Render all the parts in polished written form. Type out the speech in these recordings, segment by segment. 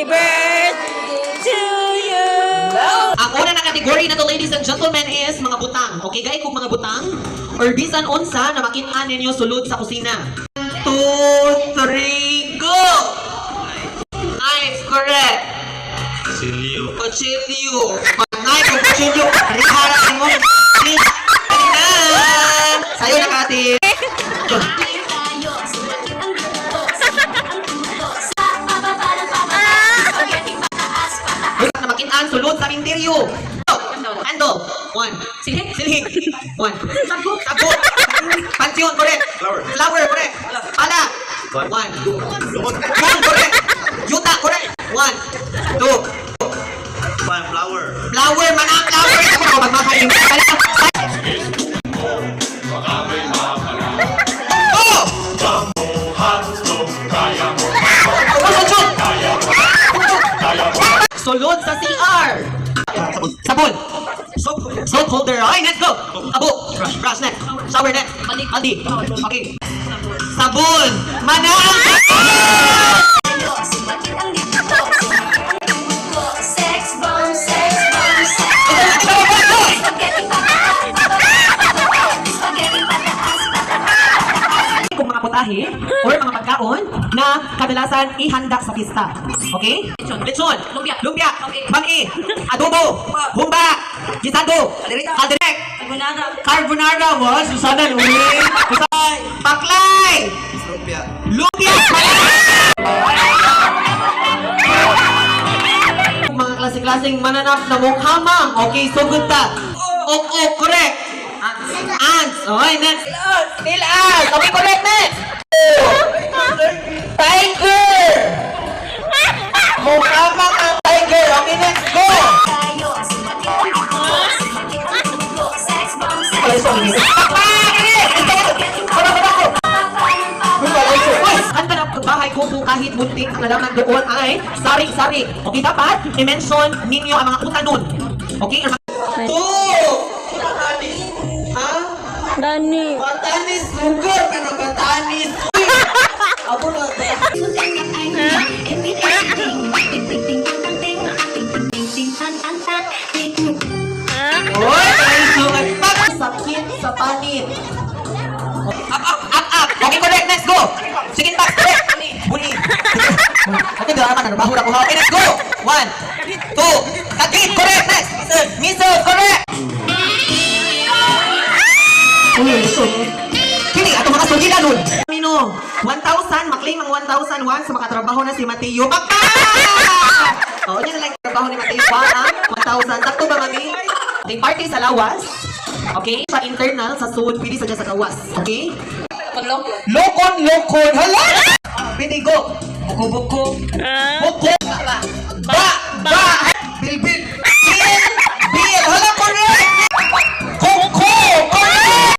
Happy birthday to you! Ang una na kategory na to, ladies and gentlemen, is mga butang. Okay, guys, kung mga butang, or bisan unsa na makitaan ninyo sulod sa kusina. 1, 2, 3, go! Nice, correct. Kutsilyo. Kutsilyo. Nice, kung kutsilyo. Harap mo. Please. Halina. Sayo na kati. Na makitaan sulod sa minteryo. Ando. 1. Silhig. 1. Sabot. Pansyon, correct. Flower, correct. Pala. 1. Moon, correct. Yuta, correct. 1, 2. Flower, manang flower. Ako na magmakain. Oh! Sulod sa CR. Sabon. Soap holder. Okay, let's go. Abo. Brush next. Shower next. Maldi. Okay. Sabon. Manang. Kung mga putahe or mga pagkaon na kadalasan ihanda sa pista. Okay? Lechon, lumpia, bangi, adobo, humba, gisado, kalderek, carbonara, wow, Susana, baklay, lumpia, mga klase-klaseng mananap na mukhamang. Okay, so good ta. Correct. Ants. Okay, next. Still ants. Okay, correct, next. Tiger. Mukhamang ang tiger. Okay, next. Go. Ang tanap bahay ko kung kahit buntik ang nalaman doon ay sari-sari. Okay, dapat i-mention ninyo ang mga utanon. Okay? 2! Dani. Batanis, sugar ka na batanis. Ako na. Oy, ay sugar. Sakit sa panit. Up. Okay, correct. Let's go. Sige, back. Correct. Buni. Okay, drama na. Bahura ko. Okay, let's go. 1, 2. Sakit. Correct. Next. Miso. Correct. Kini, ato mga sugila nun. Mino, 1,000, maklaim ang 1,001 sa makatrabaho na si Mateo. Pagka! Oo, yun na lang trabaho ni Mateo. 1,000. Sakto ba, mami? Okay, party sa lawas. Okay? Sa internal, sa sud, pwede sa dyan sa kawas. Okay? Lokon. Hala! Pwede go. Buko. Buko. Ba. Bil. Bil. Hala, correct! Koko. Correct!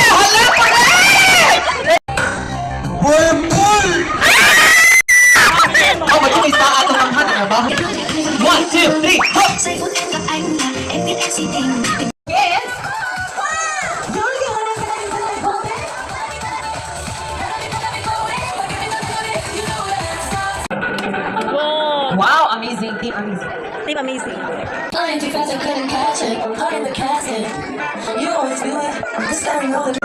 Hala, correct! Bulbul! Oh, ba't yung isa ato ang hana ba? 1, 2, 3, hop! Yes! Wow, amazing. Team amazing. Team amazing. Flying too fast, I couldn't catch it. I'm caught in the casket. You always do it. The staring over.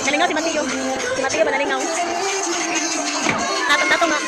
Nalingaw si Mateo. Si Mateo ba nalingaw? Tatong nga.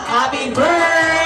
Happy birthday!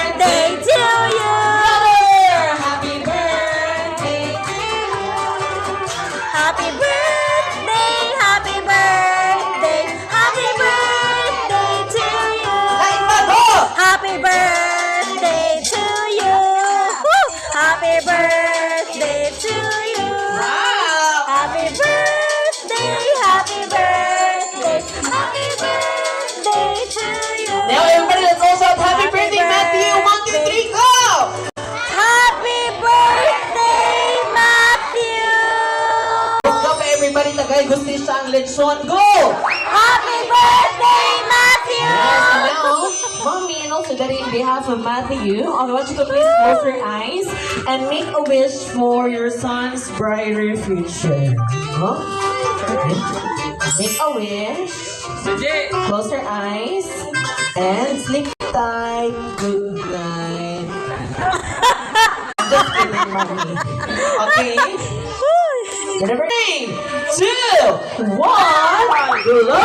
action, go! Happy birthday, Matthew! Yes, and now, Mommy, and also Daddy, on behalf of Matthew, I want you to please close your eyes and make a wish for your son's brighter future. Huh? Make a wish. Close your eyes and sleep tight. Good night. Just kidding, Mommy. Okay? Whatever. 3, 2, 1, blow!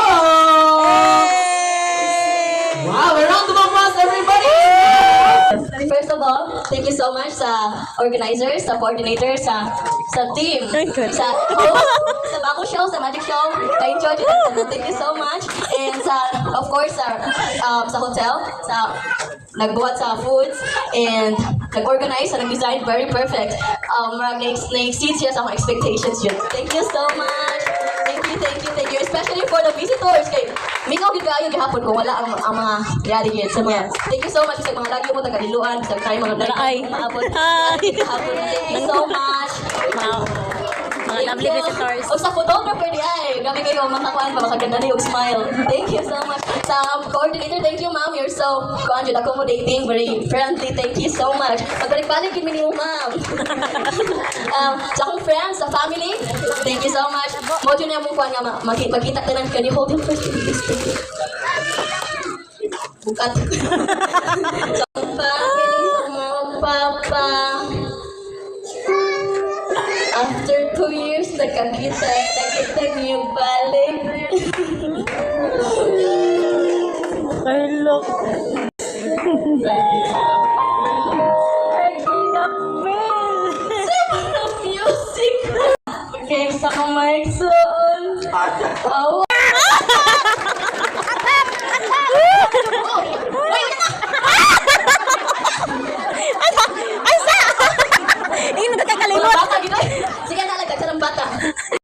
Wow, a round of applause, everybody! First of all, thank you so much sa organizers, sa coordinators, sa team, Good. sa host, sa Bago Show, sa Magic Show. I enjoyed it. Thank you so much. And of course, sa hotel, sa nagbuhat sa foods, and nag-organize, sa nag-design, very perfect. Na-exceed siya sa mga expectations yun. Thank you so much. Thank you. Especially for the visitors. Kay, mingaw gid kayo gihapon kung wala ang mga yari yun sa mga. Thank you so much sa mga lagi mo taga-iluan, sa tayo mga Ay. maabot. Hi. Thank you so much. Wow. Mga lovely visitors. O sa photographer di ay, kami kayo makakuan pa, makaganda na yung smile. Thank you so much. Sa coordinator, thank you ma'am. You're so accommodating, very friendly. Thank you so much. Magbalik-balik yun mo ma'am. Sa akong friends, sa family, thank you so much. Mojo niya mong kuhan nga, magkita ka lang. Can you hold him first? Bukat. Sa family, sa mga papa. After 2 years, nakita niyo balik. Ay, look. Music. Okay, sa kamay son.